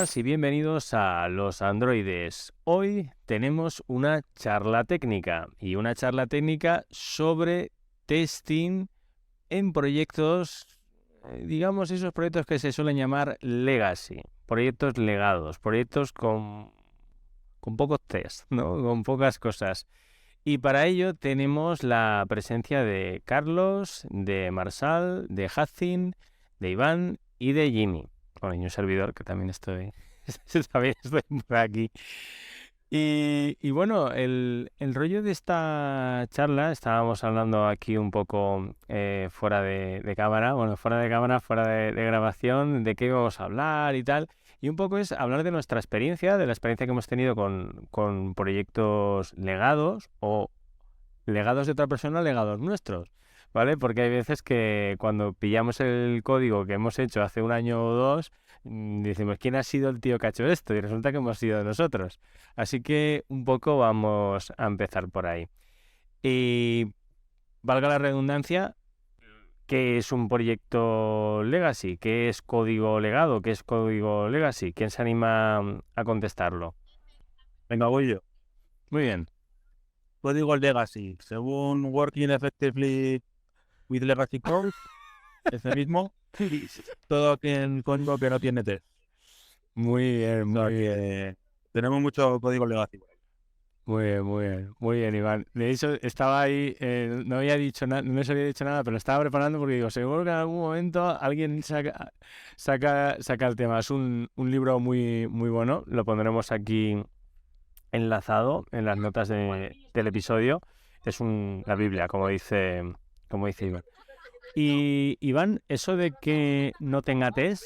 buenas y bienvenidos a Los Androides. Hoy tenemos una charla técnica sobre testing en proyectos, digamos esos proyectos que se suelen llamar legacy, proyectos legados, proyectos con pocos test, ¿no? Con pocas cosas. Y para ello tenemos la presencia de Carlos, de Marsal, de Hacin, de Iván y de Jimmy. Bueno, y un servidor que también también estoy por aquí. Y bueno, el rollo de esta charla, estábamos hablando aquí un poco fuera de cámara, bueno, fuera de cámara, fuera de grabación, de qué íbamos a hablar y tal. Y un poco es hablar de nuestra experiencia, de la experiencia que hemos tenido con proyectos legados o legados de otra persona, legados nuestros, ¿vale? Porque hay veces que cuando pillamos el código que hemos hecho hace un año o dos, decimos, ¿quién ha sido el tío que ha hecho esto? Y resulta que hemos sido nosotros. Así que un poco vamos a empezar por ahí. Y valga la redundancia, ¿qué es un proyecto legacy? ¿Qué es código legado? ¿Qué es código legacy? ¿Quién se anima a contestarlo? Venga, voy yo. Muy bien. Código legacy. Según Working Effectively with Legacy Code, ese mismo, todo en código que no tiene test. Muy bien, O sea muy bien. que tenemos mucho código legacy por ahí. Muy bien, Iván. De hecho, estaba ahí, no había dicho nada, no les había dicho nada, pero lo estaba preparando porque digo, seguro que en algún momento alguien saca el tema. Es un libro muy bueno, lo pondremos aquí enlazado en las notas del episodio. Es la Biblia, como dice Iván. Y Iván, eso de que no tenga test,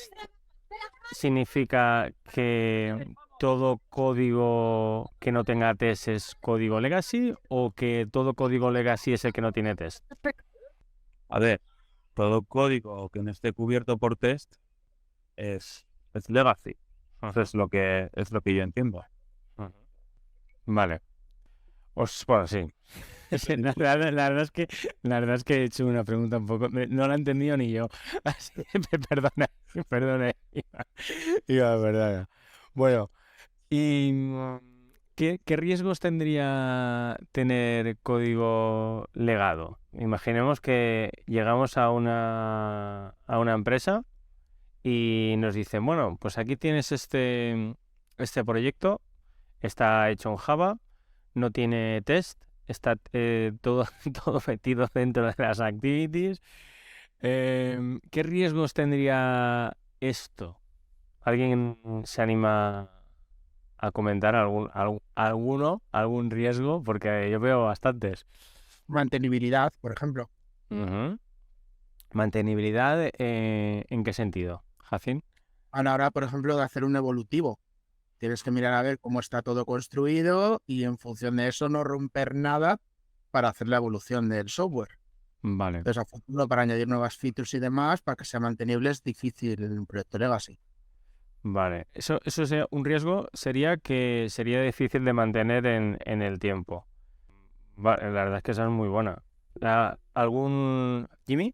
¿significa que todo código que no tenga test es código legacy o que todo código legacy es el que no tiene test? A ver, todo código que no esté cubierto por test es legacy. Eso es lo que yo entiendo. Vale. Bueno, sí. La verdad es que he hecho una pregunta un poco. No la he entendido ni yo. Así que perdona, Iván, perdona. Bueno, ¿y qué riesgos tendría tener código legado? Imaginemos que llegamos a una empresa y nos dicen, bueno, pues aquí tienes este proyecto, está hecho en Java, no tiene test, está todo, todo metido dentro de las activities. ¿Qué riesgos tendría esto? ¿Alguien se anima a comentar algún riesgo? Porque yo veo bastantes. Mantenibilidad, por ejemplo. Ujú. Mantenibilidad, ¿en qué sentido, Jacin? A la hora, por ejemplo, de hacer un evolutivo. Tienes que mirar a ver cómo está todo construido y en función de eso no romper nada para hacer la evolución del software. Vale, Entonces, a futuro, para añadir nuevas features y demás, para que sea mantenible, es difícil en un proyecto legacy. vale. Eso sería un riesgo, sería que sería difícil de mantener en el tiempo. Vale, la verdad es que esa es muy buena. ¿Algún Jimmy?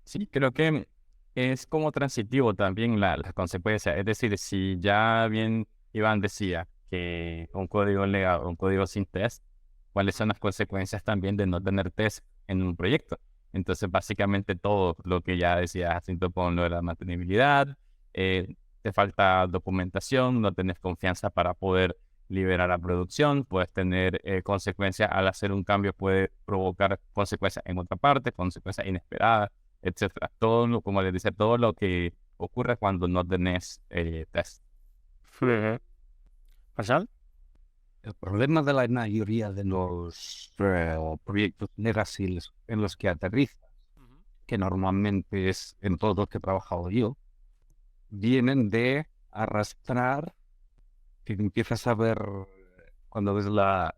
Sí, creo que es como transitivo también la consecuencia. Es decir, si ya bien Iván decía que un código legado, un código sin test, ¿cuáles son las consecuencias también de no tener test en un proyecto? Entonces, básicamente todo lo que ya decía Jacinto con lo de la mantenibilidad, te falta documentación, no tenés confianza para poder liberar a producción, puedes tener consecuencias al hacer un cambio, puede provocar consecuencias en otra parte, consecuencias inesperadas, etcétera. Como les dice, todo lo que ocurre cuando no tenés test. ¿Pasal? El problema de la mayoría de los proyectos legacy en los que aterrizas, que normalmente es en todos los que he trabajado yo, vienen de arrastrar, que empiezas a ver cuando ves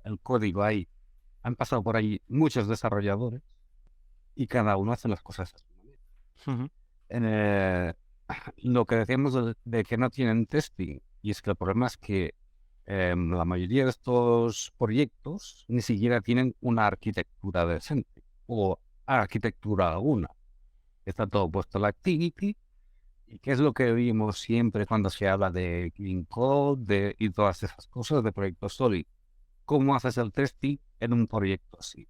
el código ahí, han pasado por ahí muchos desarrolladores y cada uno hace las cosas a su manera. Ujú. Lo que decíamos de que no tienen testing, y es que el problema es que la mayoría de estos proyectos ni siquiera tienen una arquitectura decente o arquitectura alguna. Está todo puesto en la activity ¿Y qué es lo que vimos siempre cuando se habla de Clean Code y todas esas cosas de proyectos sólidos? ¿Cómo haces el testing en un proyecto así?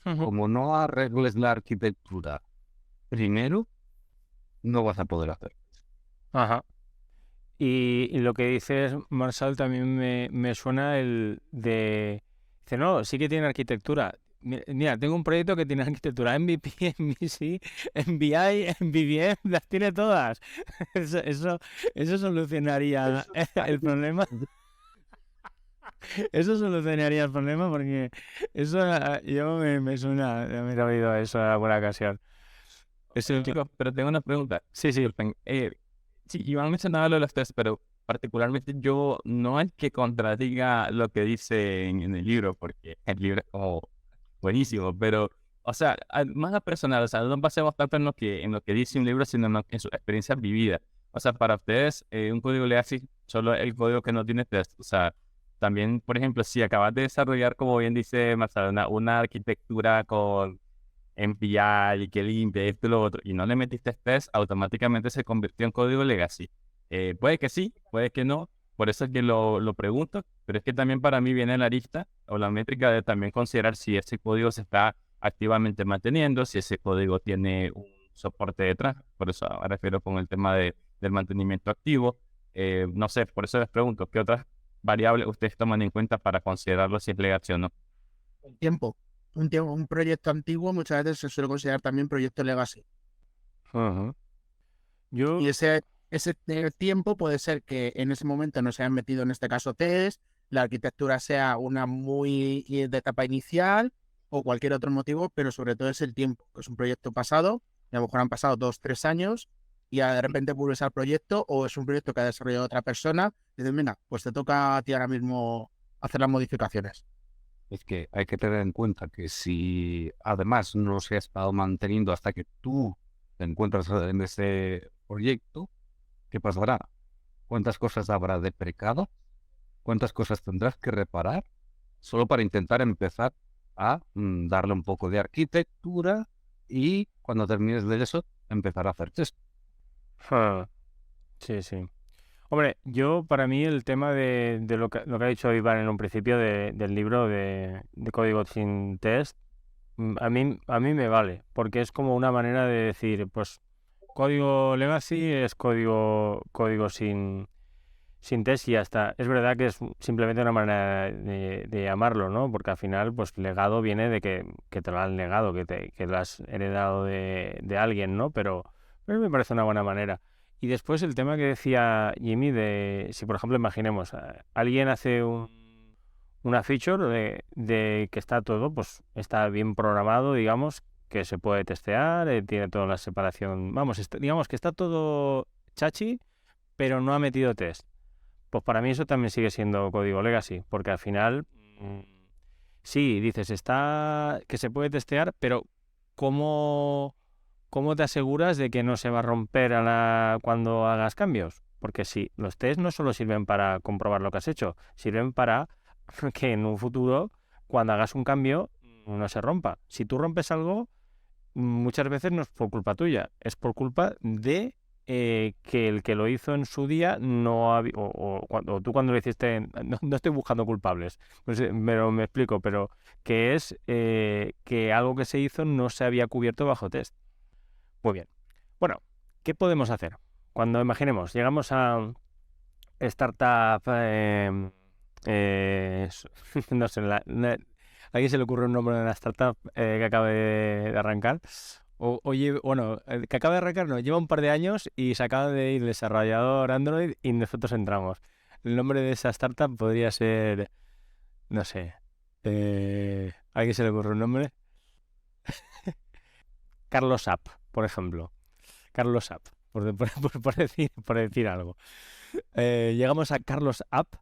Como no arregles la arquitectura primero, no vas a poder hacer. Ajá. Y lo que dices, Marshall, también me suena el de... Dice, no, sí que tiene arquitectura. Mira, tengo un proyecto que tiene arquitectura MVP, MVC, MVI, MVVM, las tiene todas. Eso solucionaría el problema. Eso solucionaría el problema porque eso yo me suena de haber oído eso en alguna ocasión. Eso, Chicos, pero tengo una pregunta. sí. Disculpen, sí, Iván mencionaba lo de los test, pero particularmente yo no es que contradiga lo que dice en el libro, porque el libro es como buenísimo, pero, o sea, más a personal, o sea, no pasemos tanto en lo que dice un libro, sino en sus experiencias vividas. O sea, para ustedes, un código legacy, solo el código que no tiene test. O sea, también, por ejemplo, si acabas de desarrollar, como bien dice Marcelo, una arquitectura con MPI y que limpia esto y lo otro, y no le metiste test, automáticamente se convirtió en código legacy. Puede que sí, puede que no, por eso es que lo pregunto, pero es que también para mí viene la arista o la métrica de también considerar si ese código se está activamente manteniendo, si ese código tiene un soporte detrás, por eso me refiero con el tema del mantenimiento activo. No sé, por eso les pregunto, ¿qué otras variables ustedes toman en cuenta para considerarlo si es legacy o no? El tiempo. Un proyecto antiguo muchas veces se suele considerar también proyecto legacy. Ajá. Yo, Y ese tiempo puede ser que en ese momento no se hayan metido, en este caso, test, la arquitectura sea una muy de etapa inicial o cualquier otro motivo, pero sobre todo es el tiempo, que es un proyecto pasado, y a lo mejor han pasado 2-3 años y de repente vuelves al proyecto o es un proyecto que ha desarrollado otra persona y dices, mira, pues te toca a ti ahora mismo hacer las modificaciones. Es que hay que tener en cuenta que si además no se ha estado manteniendo hasta que tú te encuentras en ese proyecto, ¿qué pasará? ¿Cuántas cosas habrá de precado? ¿Cuántas cosas tendrás que reparar? Solo para intentar empezar a darle un poco de arquitectura y cuando termines de eso, empezar a hacer test. sí. Hombre, yo para mí el tema de lo que ha dicho Iván en un principio del libro de código sin test, a mí me vale, porque es como una manera de decir, pues código legacy es código sin test y ya está. Es verdad que es simplemente una manera de llamarlo, ¿no? Porque al final, pues legado viene de que te lo han legado, que lo has heredado de alguien, ¿no? Pero me parece una buena manera. Y después el tema que decía Jimmy de, si por ejemplo imaginemos, alguien hace una feature de que está todo, pues está bien programado, digamos, que se puede testear, tiene toda la separación, vamos, digamos que está todo chachi, pero no ha metido test. Pues para mí eso también sigue siendo código legacy, porque al final, sí, dices, está que se puede testear, pero ¿cómo te aseguras de que no se va a romper cuando hagas cambios? Porque sí, los tests no solo sirven para comprobar lo que has hecho, sirven para que en un futuro, cuando hagas un cambio, no se rompa. Si tú rompes algo, muchas veces no es por culpa tuya, es por culpa de que el que lo hizo en su día no o tú cuando lo hiciste, no estoy buscando culpables, pues, pero me explico, pero que es que algo que se hizo no se había cubierto bajo test. Muy bien. Bueno, ¿qué podemos hacer? Cuando imaginemos, llegamos a startup, no sé, ¿a alguien se le ocurre un nombre de una startup que acabe de arrancar? Oye, bueno, que acaba de arrancar, no, lleva un par de años y se acaba de ir desarrollador Android y nosotros entramos. El nombre de esa startup podría ser, no sé, ¿a alguien se le ocurre un nombre? Carlos App, por ejemplo. Carlos App, por decir algo. Llegamos a Carlos App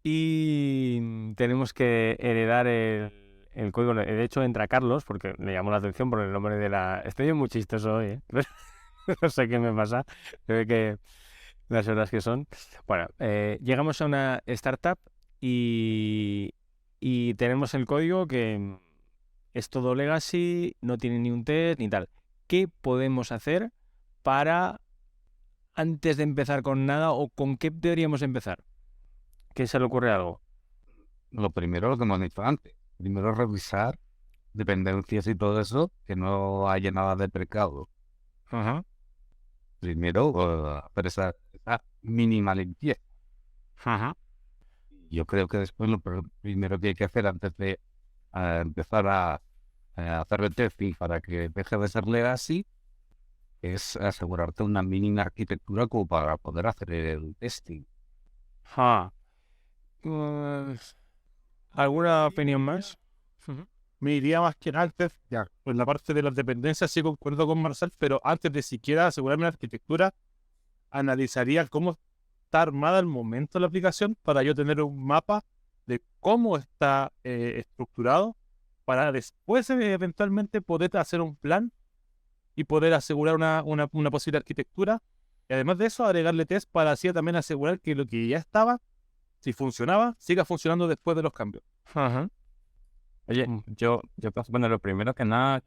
y tenemos que heredar el código. De hecho, entra Carlos, porque le llamó la atención por el nombre de la... Estoy muy chistoso hoy, ¿eh? No sé qué me pasa. Se ve que las horas que son. Bueno, llegamos a una startup y tenemos el código que es todo legacy, no tiene ni un test ni tal. ¿Qué podemos hacer para antes de empezar con nada o con qué deberíamos empezar? ¿Qué se le ocurre algo? Lo primero, lo que hemos dicho antes. Primero revisar dependencias y todo eso, que no haya nada de pecado. Ajá. Primero, hacer esa mínima limpieza. Ajá. Yo creo que después lo primero que hay que hacer antes de empezar a hacer el testing para que deje de ser legacy es asegurarte una mínima arquitectura como para poder hacer el testing. Ajá. ¿Alguna opinión más? Me iría más que antes, ya, pues la parte de las dependencias sí concuerdo con Marcel, pero antes de siquiera asegurarme la arquitectura, analizaría cómo está armada al momento la aplicación para yo tener un mapa de cómo está estructurado para después eventualmente poder hacer un plan y poder asegurar una posible arquitectura. Y además de eso, agregarle test para así también asegurar que lo que ya estaba, si funcionaba, siga funcionando después de los cambios. Ajá. Oye, yo pienso, bueno, lo primero que nada,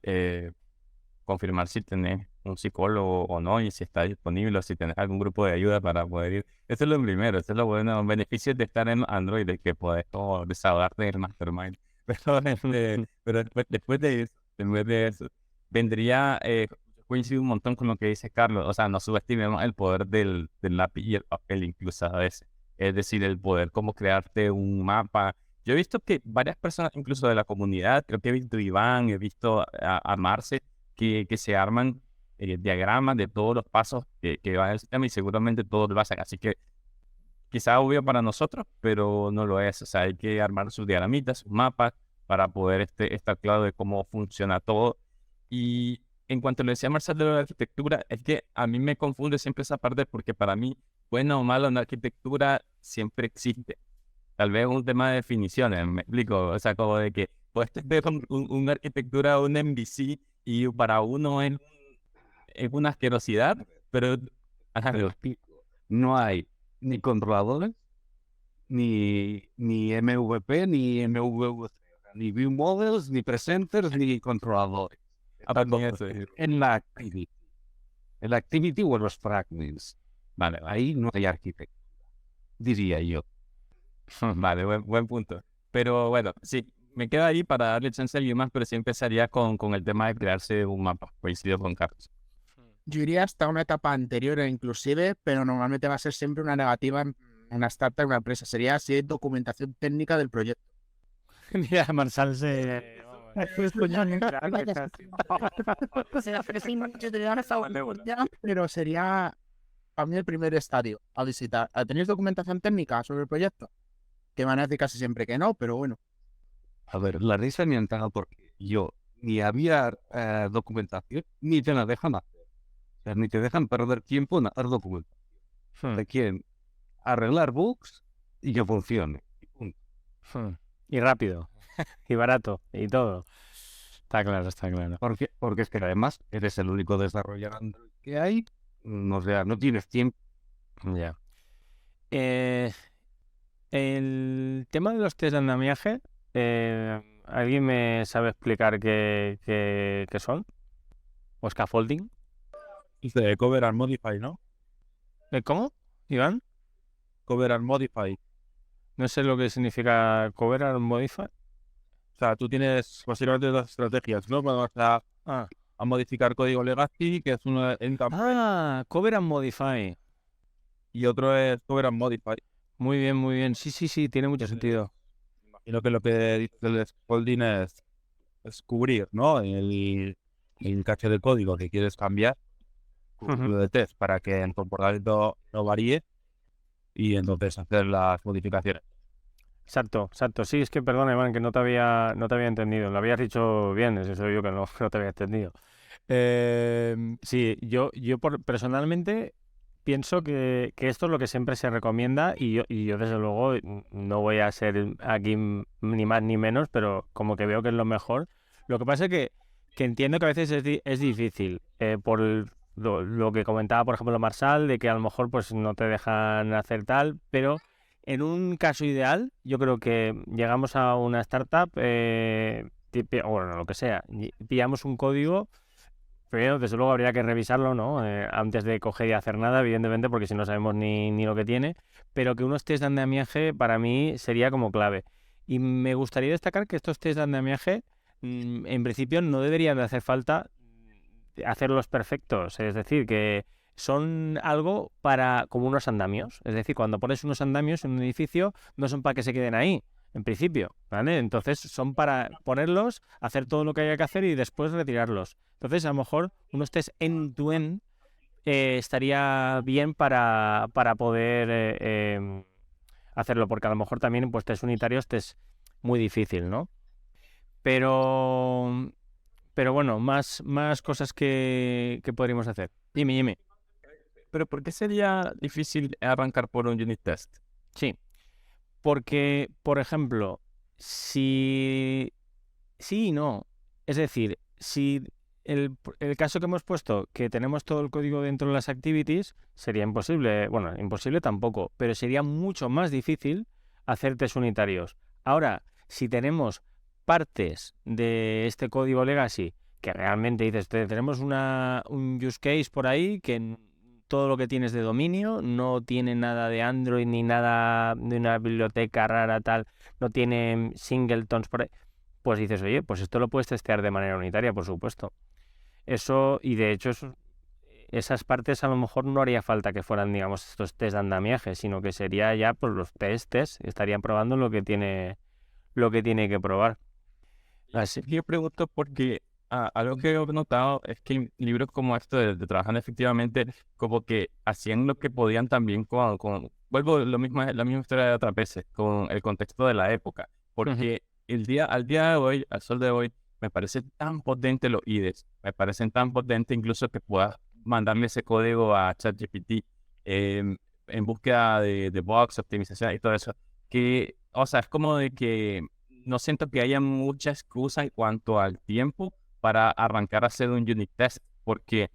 confirmar si tenés un psicólogo o no y si está disponible o si tenés algún grupo de ayuda para poder ir. Eso es lo primero, eso es lo bueno, los beneficios de estar en Android, de que podés como desahogarte del mastermind. Pero después de eso, vendría, coincido un montón con lo que dice Carlos, o sea, no subestimemos el poder del lápiz y el papel incluso a veces. Es decir, el poder como crearte un mapa. Yo he visto que varias personas, incluso de la comunidad, creo que he visto a Iván, he visto a Marce, que se arman diagramas de todos los pasos que va en el sistema y seguramente todos lo hacen. Así que quizá obvio para nosotros, pero no lo es. O sea, hay que armar sus diagramitas, sus mapas para poder estar claro de cómo funciona todo. Y en cuanto le decía Marcel de la arquitectura, es que a mí me confunde siempre esa parte porque para mí, bueno o malo, una arquitectura siempre existe. Tal vez un tema de definiciones, me explico, o sea, como de que puedes tener una arquitectura, un MVC, y para uno es una asquerosidad, pero ajá, Pero no hay ni controladores, ni MVP, ni MVC, ni view models, ni presenters, ni controladores. Está ni todo eso. en la activity. En la activity o en los fragments. Vale, ahí no hay arquitectura, diría yo. Vale, buen punto. Pero bueno, sí, me quedo ahí para darle chance a alguien más, pero sí empezaría con el tema de crearse un mapa. Coincido con Carlos. Yo iría hasta una etapa anterior inclusive, pero normalmente va a ser siempre una negativa en una startup, en una empresa. Sería así documentación técnica del proyecto. Mira, Marsal se... Pero sería para mí el primer estadio a visitar. ¿Tenéis documentación técnica sobre el proyecto? Que van a decir casi siempre que no, pero bueno. A ver, la risa me ha entrado porque yo ni había documentación, ni te la dejan hacer. O sea, ni te dejan perder tiempo en hacer documentación. Te quieren arreglar bugs y que funcione. Y punto. Y rápido, y barato, y todo. Está claro, está claro. Porque es que además eres el único desarrollador Android que hay. O sea, no tienes tiempo. Ya. El tema de los test de andamiaje, ¿alguien me sabe explicar qué son? ¿O scaffolding? Dice Cover and Modify, ¿no? ¿Cómo, Iván? Cover and Modify. No sé lo que significa cover and modify. O sea, tú tienes básicamente dos estrategias, ¿no? Vas a modificar código legacy, que es uno en Cover and modify. y otro es Cover and Modify. Muy bien, muy bien. Sí, tiene mucho sentido. Imagino que lo que dice el scaffolding es cubrir, ¿no? El caché del código que quieres cambiar, cubrirlo de test para que el comportamiento no varíe y entonces hacer las modificaciones. Exacto. Sí, es que perdona, Iván, que no te había entendido. Lo habías dicho bien, eso soy yo que no te había entendido. Sí, yo personalmente pienso que esto es lo que siempre se recomienda y yo desde luego no voy a ser aquí ni más ni menos, pero como que veo que es lo mejor. Lo que pasa es que entiendo que a veces es difícil por lo que comentaba, por ejemplo, Marsal, de que a lo mejor pues no te dejan hacer tal, pero en un caso ideal, yo creo que llegamos a una startup, bueno, lo que sea, pillamos un código, Pero desde luego habría que revisarlo, ¿no? Antes de coger y hacer nada, evidentemente, porque si no sabemos ni lo que tiene. Pero que unos test de andamiaje para mí sería como clave. Y me gustaría destacar que estos test de andamiaje, en principio, no deberían de hacer falta hacerlos perfectos. Es decir, que son algo para como unos andamios. Es decir, cuando pones unos andamios en un edificio, no son para que se queden ahí, en principio, ¿vale? Entonces son para ponerlos, hacer todo lo que haya que hacer y después retirarlos. Entonces, a lo mejor unos test end-to-end estaría bien para poder hacerlo, porque a lo mejor también pues test unitarios te es muy difícil, ¿no? Pero bueno, más cosas que podríamos hacer. Dime. Pero ¿por qué sería difícil arrancar por un unit test? Sí, porque, por ejemplo, si sí y no. Es decir, si el caso que hemos puesto, que tenemos todo el código dentro de las activities, sería imposible. Bueno, imposible tampoco, pero sería mucho más difícil hacer test unitarios. Ahora, si tenemos partes de este código legacy que realmente dices, tenemos un use case por ahí que todo lo que tienes de dominio, no tiene nada de Android ni nada de una biblioteca rara tal, no tiene singletons por ahí, pues dices, oye, pues esto lo puedes testear de manera unitaria, por supuesto. Eso, y de hecho, esas partes a lo mejor no haría falta que fueran, digamos, estos test de andamiaje, sino que sería ya pues los testes, estarían probando lo que tiene que probar. Así. Yo pregunto porque algo que he notado es que en libros como esto de Trabajando Efectivamente, como que hacían lo que podían también vuelvo la misma historia de otras veces, con el contexto de la época. Porque al día de hoy, al sol de hoy, me parece tan potente los IDEs, me parecen tan potentes incluso que puedas mandarle ese código a ChatGPT en búsqueda de bugs, optimización y todo eso, que, o sea, es como de que no siento que haya mucha excusa en cuanto al tiempo para arrancar a hacer un unit test, porque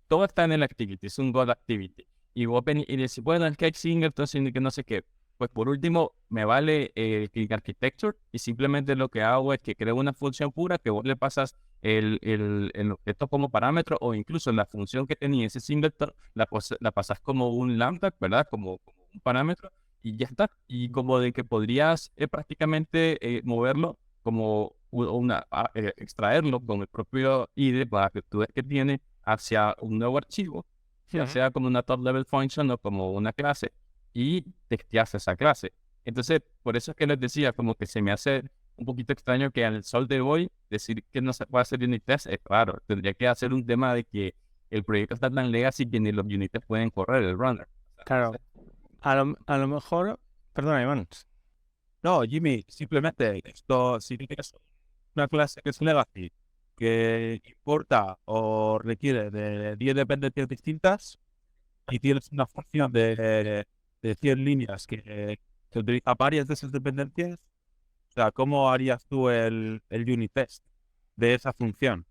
todo está en el activity, es un God activity. Y vos venís y decís, bueno, es que hay singletons y que no sé qué. Pues por último, me vale el Clean Architecture y simplemente lo que hago es que creo una función pura que vos le pasas el objeto como parámetro o incluso la función que tenía ese singleton la pasas como un lambda, ¿verdad? Como un parámetro y ya está. Y como de que podrías prácticamente moverlo como extraerlo con el propio IDE para que tú ves que tiene hacia un nuevo archivo, ya sea como una top level function o como una clase, y testeas esa clase. Entonces, por eso es que les decía, como que se me hace un poquito extraño que al sol de hoy decir que no se puede hacer unit test es claro. Tendría que hacer un tema de que el proyecto está tan legacy que ni los unit tests pueden correr el runner. O sea, Claro. A lo mejor, perdona, Iván. No, Jimmy, simplemente esto, si tienes una clase que es legacy, que importa o requiere de 10 dependencias distintas y tienes una función de 100 líneas que utiliza varias de esas dependencias, o sea, ¿cómo harías tú el unit test de esa función?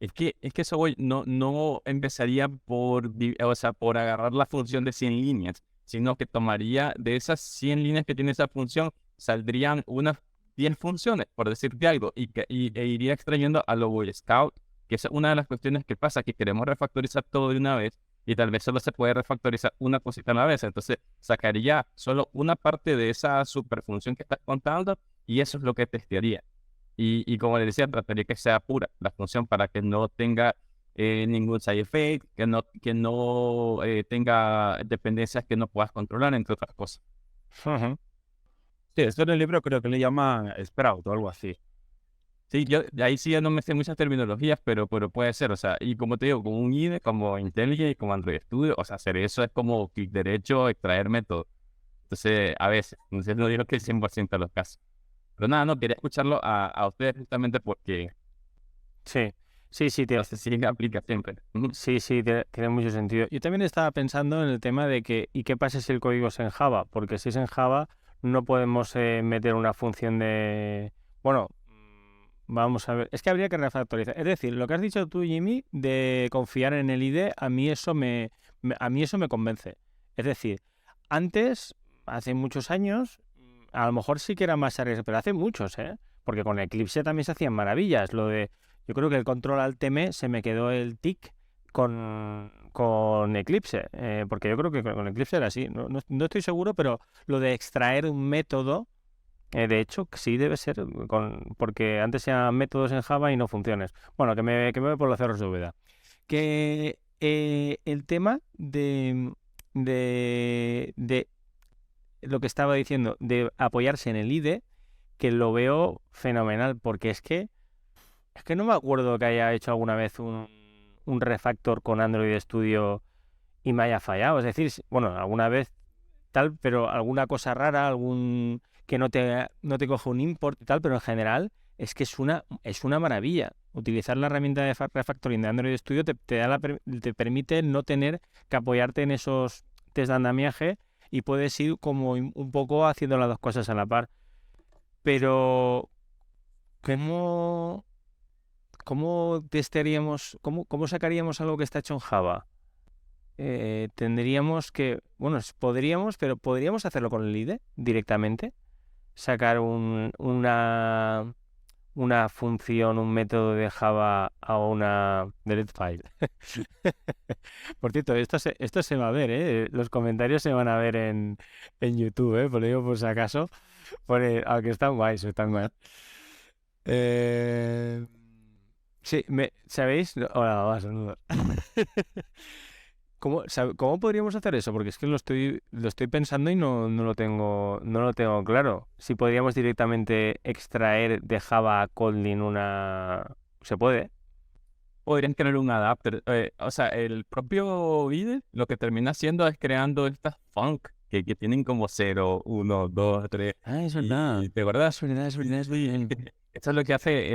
es que eso voy, no empezaría o sea, por agarrar la función de 100 líneas, sino que tomaría de esas 100 líneas que tiene esa función, saldrían unas 10 funciones, por decirte algo, e iría extrayendo a lo Boy Scout, que es una de las cuestiones que pasa, que queremos refactorizar todo de una vez, y tal vez solo se puede refactorizar una cosita a la vez, entonces sacaría solo una parte de esa superfunción que estás contando, y eso es lo que testearía. Y como les decía, trataría que sea pura la función para que no tenga ningún side effect, que no tenga dependencias que no puedas controlar, entre otras cosas. Sí, esto en el libro creo que le llama Sprout o algo así. Sí, yo ahí sí ya no me sé muchas terminologías, pero puede ser, o sea, y como te digo, como un IDE, como IntelliJ, como Android Studio, o sea, hacer eso es como clic derecho, extraer método. Entonces, a veces, entonces no digo que es 100% de los casos. Pero nada, no, quería escucharlo a ustedes justamente porque Sí, no sé si aplica siempre. sí, tiene mucho sentido. Yo también estaba pensando en el tema de que, ¿y qué pasa si el código es en Java? Porque si es en Java, no podemos meter una función de... Bueno, vamos a ver. Es que habría que refactorizar. Es decir, lo que has dicho tú, Jimmy, de confiar en el IDE, a mí eso a mí eso me convence. Es decir, antes, hace muchos años, a lo mejor sí que era más arriesgado, pero hace muchos, ¿eh? Porque con Eclipse también se hacían maravillas. Lo de Yo creo que el control alt M se me quedó el tic con Eclipse, porque yo creo que con Eclipse era así. No estoy seguro, pero lo de extraer un método, de hecho, sí debe ser, porque antes eran métodos en Java y no funciones. Bueno, que me voy por los cerros de Úbeda. Que el tema de lo que estaba diciendo, de apoyarse en el IDE, que lo veo fenomenal, porque es que no me acuerdo que haya hecho alguna vez un refactor con Android Studio y me haya fallado. Es decir, bueno, alguna vez tal, pero alguna cosa rara, algún que no te coge un import y tal, pero en general es que es una maravilla. Utilizar la herramienta de refactoring de Android Studio te permite no tener que apoyarte en esos test de andamiaje y puedes ir como un poco haciendo las dos cosas a la par. Pero, ¿cómo testearíamos, cómo sacaríamos algo que está hecho en Java? Tendríamos que, bueno, pero podríamos hacerlo con el IDE directamente, sacar una función, un método de Java a una delete file. Por cierto, esto se va a ver, ¿eh? Los comentarios se van a ver en YouTube, ¿eh? Por lo digo por si acaso, aunque están guays, están guays. Sí, ¿sabéis? Hola, saludos. ¿Cómo podríamos hacer eso? Porque es que lo estoy pensando y no lo tengo claro. Si podríamos directamente extraer de Java a Kotlin ¿Se puede? Podrían tener un adapter. O sea, el propio IDE lo que termina haciendo es creando estas func que tienen como 0, 1, 2, 3. Ah, es verdad. ¿Te acuerdas? Es verdad. Esto es lo que hace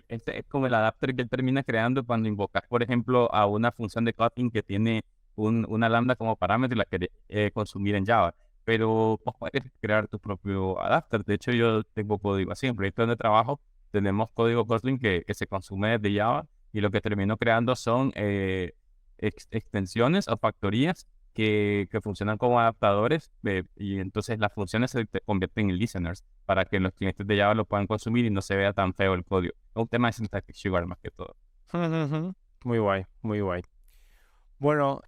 este es como el adapter que él termina creando cuando invocas, por ejemplo, a una función de Kotlin que tiene una lambda como parámetro y la querés consumir en Java. Pero vos puedes crear tu propio adapter. De hecho, yo tengo código así. En el proyecto donde trabajo tenemos código Kotlin que se consume desde Java y lo que termino creando son extensiones o factorías que funcionan como adaptadores y entonces las funciones se convierten en listeners para que los clientes de Java lo puedan consumir y no se vea tan feo el código. Es un tema de synthetic sugar más que todo. Muy guay, muy guay. Bueno,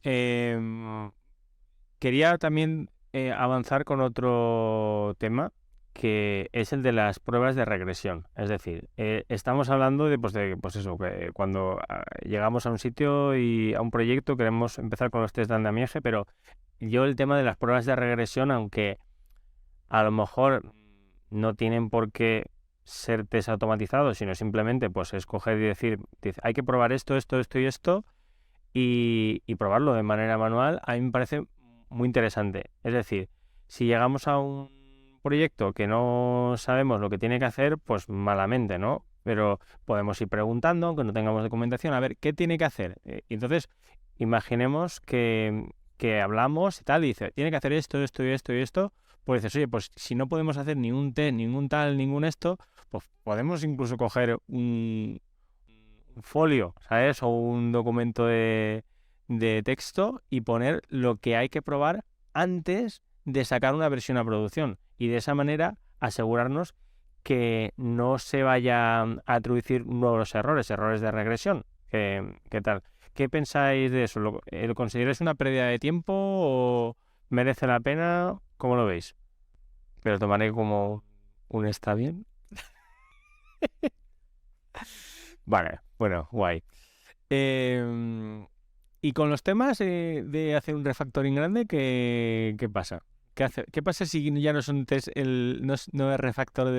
quería también avanzar con otro tema que es el de las pruebas de regresión. Es decir, estamos hablando pues eso, que cuando llegamos a un sitio y a un proyecto queremos empezar con los test de andamiaje, pero yo el tema de las pruebas de regresión, aunque a lo mejor no tienen por qué ser test automatizados, sino simplemente pues escoger y decir, hay que probar esto y esto, y probarlo de manera manual, a mí me parece muy interesante. Es decir, si llegamos a un proyecto que no sabemos lo que tiene que hacer, pues malamente, ¿no? Pero podemos ir preguntando, aunque no tengamos documentación, a ver qué tiene que hacer. Y entonces, imaginemos que hablamos y tal, y dice, tiene que hacer esto y esto. Pues dices, oye, pues si no podemos hacer ningún test, ningún tal, ningún esto, pues podemos incluso coger un folio, ¿sabes? O un documento de texto y poner lo que hay que probar antes de sacar una versión a producción. Y de esa manera asegurarnos que no se vayan a introducir nuevos errores de regresión. ¿Qué tal? ¿Qué pensáis de eso? ¿Lo consideráis una pérdida de tiempo o merece la pena? ¿Cómo lo veis? Pero tomaré como un está bien. Vale, bueno, guay. Y con los temas de hacer un refactoring grande, ¿qué pasa? ¿Qué pasa si ya no son test, no es refactor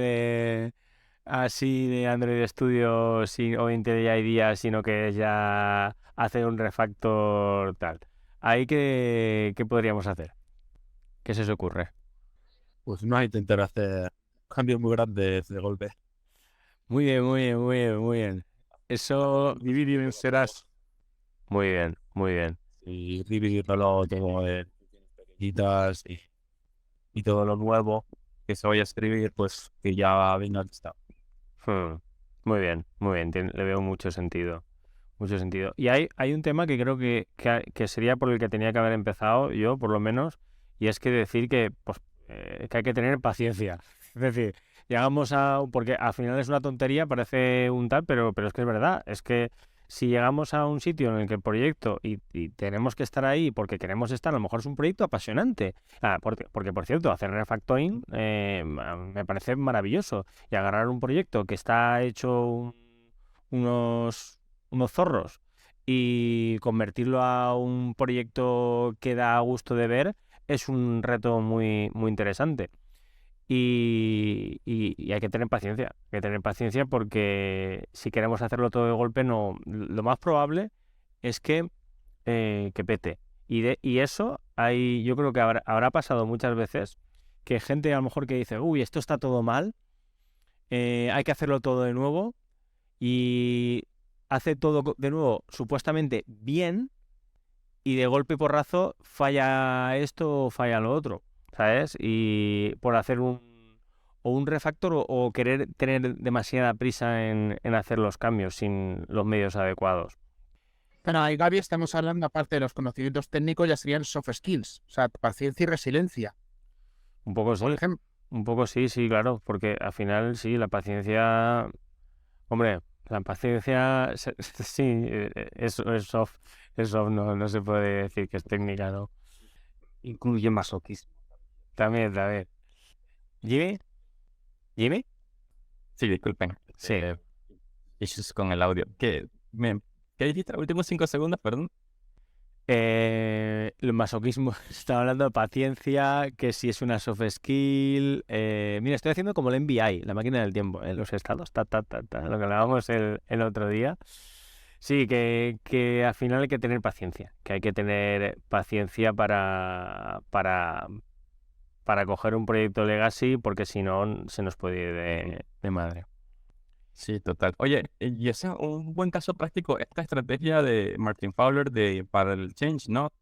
así de Android Studio o Intel IDEA, sino que es ya hacer un refactor tal? ¿Ahí qué podríamos hacer? ¿Qué se os ocurre? Pues no hay que intentar hacer cambios muy grandes de golpe. Muy bien. Eso, Dividir en serás muy bien. y dividirlo todo en pequeñitas y todo lo nuevo que se vaya a escribir, pues que ya venga listado. Muy bien. Le veo mucho sentido. Y hay un tema que creo que sería por el que tenía que haber empezado yo, por lo menos, y es que decir que hay que tener paciencia. Es decir, llegamos a... Porque al final es una tontería, parece un tal, pero es que es verdad. Es que si llegamos a un sitio en el que el proyecto y tenemos que estar ahí porque queremos estar, a lo mejor es un proyecto apasionante. Porque por cierto, hacer refactoring me parece maravilloso. Y agarrar un proyecto que está hecho unos zorros y convertirlo a un proyecto que da gusto de ver es un reto muy, muy interesante. Y hay que tener paciencia, porque si queremos hacerlo todo de golpe, no, lo más probable es que pete. Y eso yo creo que habrá pasado muchas veces que gente a lo mejor que dice, uy, esto está todo mal, hay que hacerlo todo de nuevo y hace todo de nuevo supuestamente bien y de golpe y porrazo falla esto o falla lo otro, ¿sabes? Y por hacer un refactor o querer tener demasiada prisa en hacer los cambios sin los medios adecuados. Bueno, ahí, Gaby, estamos hablando, aparte de los conocimientos técnicos, ya serían soft skills, o sea, paciencia y resiliencia, Un poco por sí, ejemplo. un poco sí, claro, porque al final sí, la paciencia, hombre, la paciencia sí, es soft, no se puede decir que es técnica, ¿no? Incluye masoquismo. También. ¿Jimmy? ¿Jimmy? Sí, disculpen. Sí. Issues con el audio. ¿Qué dijiste los últimos 5 segundos? Perdón. El masoquismo, estaba hablando de paciencia, que si es una soft skill. Mira, estoy haciendo como el NBI, la máquina del tiempo, los estados, lo que hablábamos el otro día. Sí, que al final hay que tener paciencia, para coger un proyecto legacy, porque si no se nos puede ir de madre. Sí, total. Oye, y ese es un buen caso práctico, esta estrategia de Martin Fowler para el change, ¿no?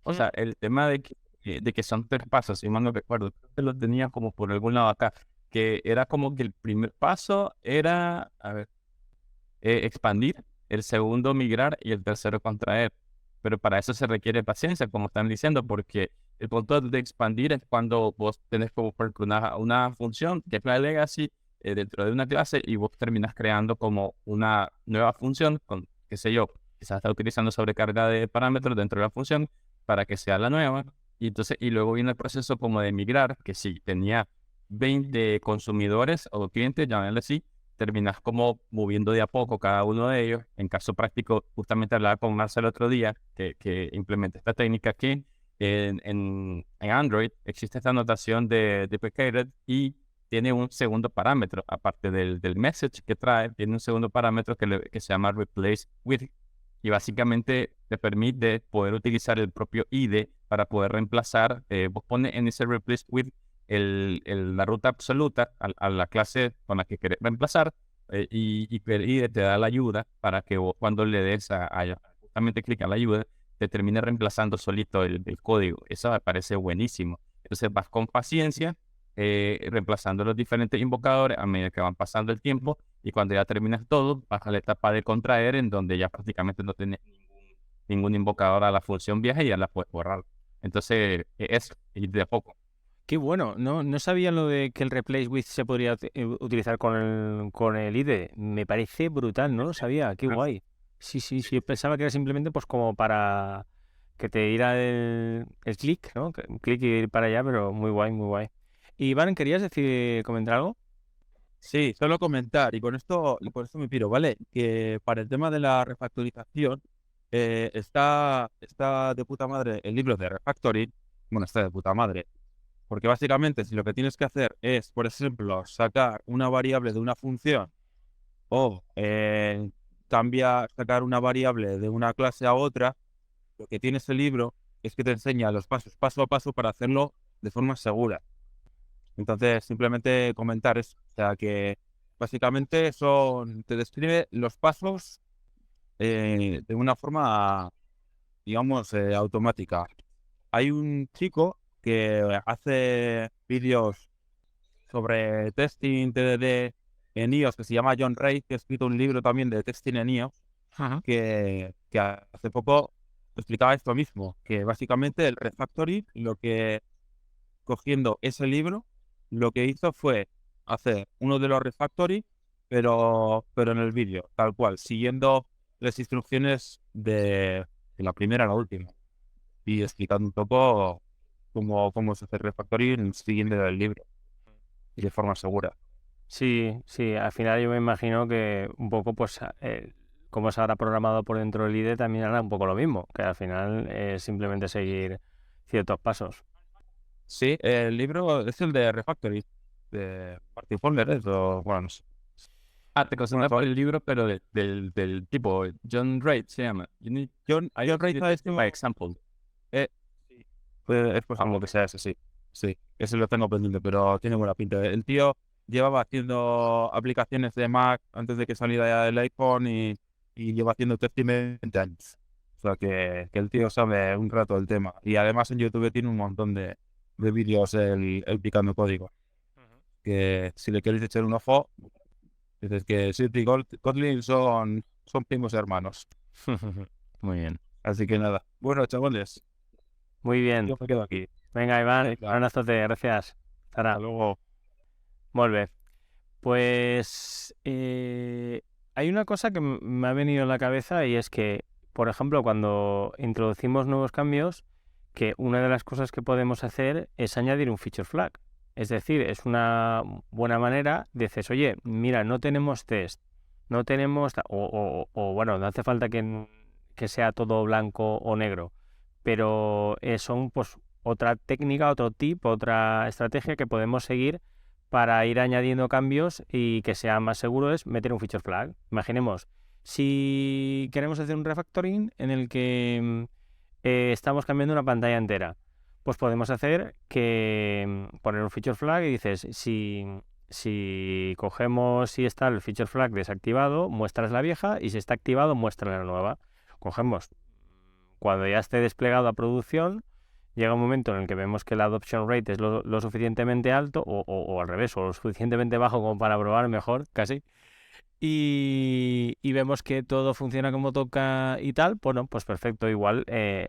O sea, el tema de que son 3 pasos, si mal no recuerdo, creo que lo tenía como por algún lado acá, que era como que el primer paso era, a ver, expandir, el segundo migrar y el tercero contraer. Pero para eso se requiere paciencia, como están diciendo, porque el punto de expandir es cuando vos tenés como por ejemplo, una función que es la legacy dentro de una clase y vos terminas creando como una nueva función con, qué sé yo, quizás está utilizando sobrecarga de parámetros dentro de la función para que sea la nueva. Y luego viene el proceso como de migrar, que si tenía 20 consumidores o clientes, llamémosle así, terminas como moviendo de a poco cada uno de ellos. En caso práctico, justamente hablaba con Marcel el otro día, que implementa esta técnica que en Android existe esta notación de deprecated y tiene un segundo parámetro, aparte del message que trae, tiene un segundo parámetro que se llama replace with, y básicamente te permite poder utilizar el propio IDE para poder reemplazar, vos pones en ese replace with la ruta absoluta a la clase con la que querés reemplazar y IDE te da la ayuda para que vos cuando le des justamente clic a la ayuda, te termine reemplazando solito el código. Eso me parece buenísimo. Entonces vas con paciencia, reemplazando los diferentes invocadores a medida que van pasando el tiempo y cuando ya terminas todo, vas a la etapa de contraer en donde ya prácticamente no tienes ningún invocador a la función vieja y ya la puedes borrar. Entonces, eso, y de a poco. Qué bueno, no sabía lo de que el replace with se podría utilizar con el IDE. Me parece brutal, no lo sabía, qué guay. Sí, yo pensaba que era simplemente pues como para que te diera el clic, ¿no? Un clic y ir para allá, pero muy guay, muy guay. Y Iván, ¿querías comentar algo? Sí, solo comentar, y con esto me piro, ¿vale? Que para el tema de la refactorización, está de puta madre el libro de refactoring, bueno, está de puta madre, porque básicamente si lo que tienes que hacer es, por ejemplo, sacar una variable de una función o sacar una variable de una clase a otra, lo que tiene ese libro es que te enseña los pasos paso a paso para hacerlo de forma segura. Entonces, simplemente comentar eso. O sea, que básicamente te describe los pasos de una forma, digamos, automática. Hay un chico que hace vídeos sobre testing TDD en iOS que se llama John Ray, que ha escrito un libro también de testing en iOS, que hace poco explicaba esto mismo, que básicamente el refactoring, cogiendo ese libro, lo que hizo fue hacer uno de los refactory, pero en el vídeo, tal cual, siguiendo las instrucciones de la primera a la última y explicando un poco cómo se hace el refactoring siguiendo el libro y de forma segura. Sí, sí, al final yo me imagino que un poco, pues, como se habrá programado por dentro del IDE, también hará un poco lo mismo, que al final es simplemente seguir ciertos pasos. Sí, el libro es el de refactory de Martin Fowler, bueno, no sé. Te concentré por el libro, pero del tipo John Reid se llama. John Reid es by example. pues algo que sea ese, sí. Sí, ese lo tengo pendiente, pero tiene buena pinta. El tío llevaba haciendo aplicaciones de Mac antes de que saliera el iPhone y lleva haciendo testing 20 años. O sea que el tío sabe un rato del tema. Y además en YouTube tiene un montón de vídeos el picando código. Que si le queréis echar un ojo, dices que Swift y Kotlin son primos hermanos. Muy bien. Así que nada. Bueno, chavales, Muy bien. yo me quedo aquí. Venga, Iván, Venga. un abrazote, gracias. Hasta Hasta luego. Molt bé. Pues hay una cosa que me ha venido en la cabeza y es que, por ejemplo, cuando introducimos nuevos cambios, que una de las cosas que podemos hacer es añadir un feature flag. Es decir, es una buena manera de decir, oye, mira, no tenemos test, no tenemos, bueno, no hace falta que sea todo blanco o negro, pero son pues otra técnica, otro tip, otra estrategia que podemos seguir para ir añadiendo cambios y que sea más seguro es meter un feature flag. Imaginemos, si queremos hacer un refactoring en el que estamos cambiando una pantalla entera, pues podemos hacer que poner un feature flag y dices, si cogemos y está el feature flag desactivado, muestras la vieja y si está activado, muestra la nueva. Cogemos, cuando ya esté desplegado a producción, llega un momento en el que vemos que la adoption rate es lo suficientemente alto o al revés, o lo suficientemente bajo como para probar mejor, casi. Y vemos que todo funciona como toca y tal, bueno, pues perfecto, igual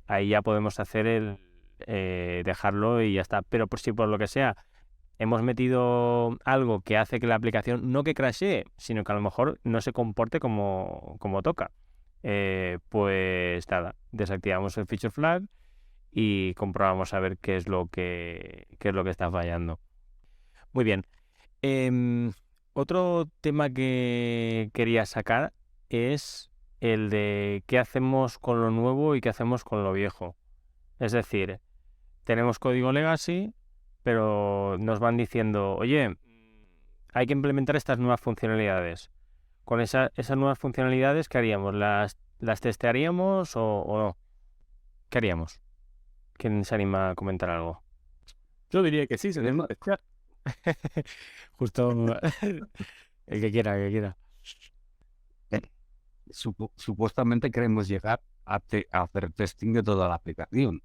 ahí ya podemos hacer dejarlo y ya está. Pero por si por lo que sea hemos metido algo que hace que la aplicación no que crashee, sino que a lo mejor no se comporte como toca, pues nada, desactivamos el feature flag y comprobamos a ver qué es lo que está fallando. Muy bien. Otro tema que quería sacar es el de qué hacemos con lo nuevo y qué hacemos con lo viejo. Es decir, tenemos código legacy, pero nos van diciendo, oye, hay que implementar estas nuevas funcionalidades. Con esas nuevas funcionalidades, ¿qué haríamos? ¿Las testearíamos o no? ¿Qué haríamos? ¿Quién se anima a comentar algo? Yo diría que sí, se debe testear. Justo el que quiera, el que quiera. Supuestamente queremos llegar a hacer testing de toda la aplicación.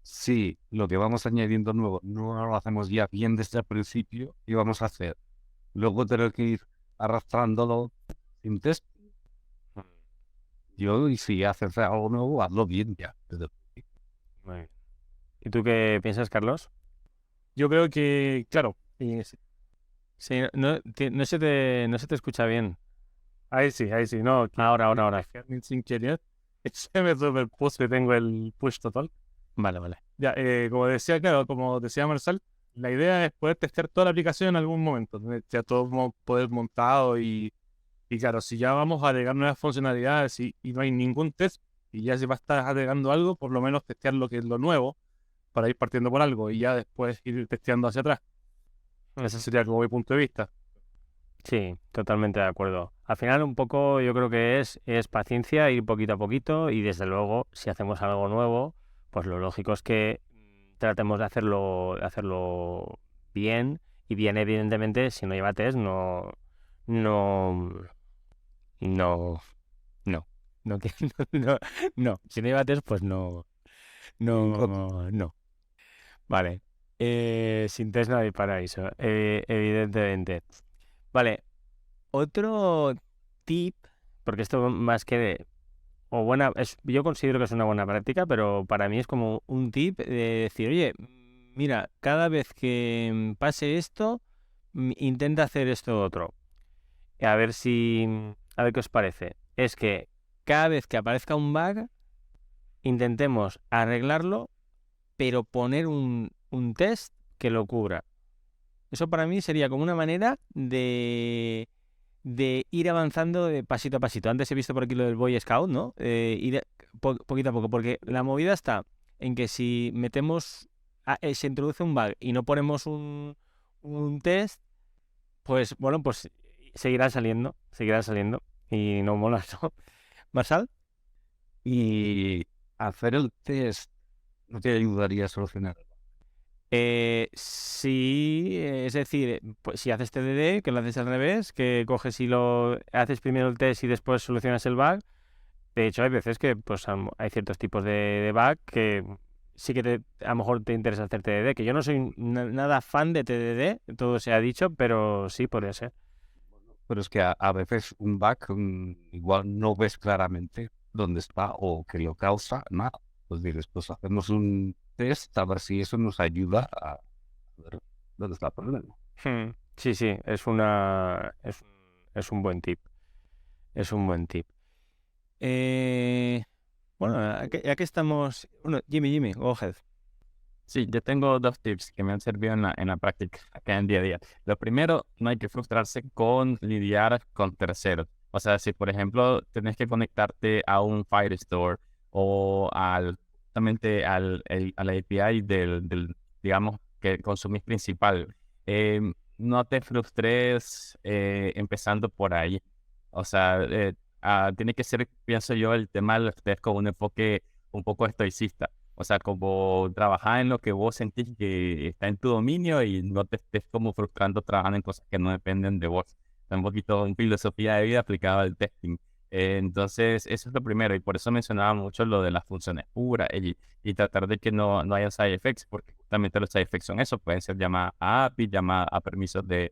Si lo que vamos añadiendo nuevo no lo hacemos ya bien desde el principio, ¿qué vamos a hacer? Luego tener que ir arrastrándolo sin test. Y si haces algo nuevo, hazlo bien ya. Muy bien. ¿Y tú qué piensas, Carlos? Yo creo que, claro, Sí, no se te escucha bien. ahí sí, no. Ahora. Sin querer, se me superpuso, tengo el push total. Vale. Ya, como decía Marcel, la idea es poder testear toda la aplicación en algún momento, tener ya todo poder montado y claro, si ya vamos a agregar nuevas funcionalidades y no hay ningún test y ya se va a estar agregando algo, por lo menos testear lo que es lo nuevo para ir partiendo por algo y ya después ir testeando hacia atrás. Ese sería como mi punto de vista. Sí, totalmente de acuerdo. Al final un poco yo creo que es paciencia, ir poquito a poquito y desde luego si hacemos algo nuevo, pues lo lógico es que tratemos de hacerlo bien y bien evidentemente si no lleva test no, si no lleva test pues no. Vale. Sin test no hay paraíso, evidentemente. Vale. Otro tip, porque esto más que yo considero que es una buena práctica, pero para mí es como un tip de decir, oye, mira, cada vez que pase esto, intenta hacer esto otro. A ver qué os parece. Es que cada vez que aparezca un bug, intentemos arreglarlo, pero poner un test que lo cubra. Eso para mí sería como una manera de ir avanzando de pasito a pasito. Antes he visto por aquí lo del Boy Scout, ¿no? Ir poquito a poco, porque la movida está en que si se introduce un bug y no ponemos un test, pues bueno, pues seguirán saliendo y no mola, ¿no? ¿Marsal? Y hacer el test no te ayudaría a solucionar. Sí, es decir, pues si haces TDD, que lo haces al revés, que coges y lo haces primero el test y después solucionas el bug. De hecho, hay veces que pues hay ciertos tipos de bug que sí que a lo mejor te interesa hacer TDD, que yo no soy nada fan de TDD, todo se ha dicho, pero sí podría ser. Pero es que a veces un bug igual no ves claramente dónde está o qué lo causa, nada. Pues dices, pues hacemos un test a ver si eso nos ayuda a ver dónde está el problema. Sí, es un buen tip. Es un buen tip. Bueno, ya que estamos... Bueno, Jimmy, go ahead. Sí, yo tengo 2 tips que me han servido en la práctica, acá en el día a día. Lo primero, no hay que frustrarse con lidiar con terceros. O sea, si por ejemplo tenés que conectarte a un Firestore o justamente a la API digamos, que consumís principal, no te frustres empezando por ahí. O sea, tiene que ser, pienso yo, el tema de los test con un enfoque un poco estoicista. O sea, como trabajar en lo que vos sentís que está en tu dominio y no te estés como frustrando trabajando en cosas que no dependen de vos. Es un poquito en filosofía de vida aplicada al testing. Entonces, eso es lo primero. Y por eso mencionaba mucho lo de las funciones puras y tratar de que no haya side effects, porque justamente los side effects son eso. Pueden ser llamadas a API, llamadas a permisos del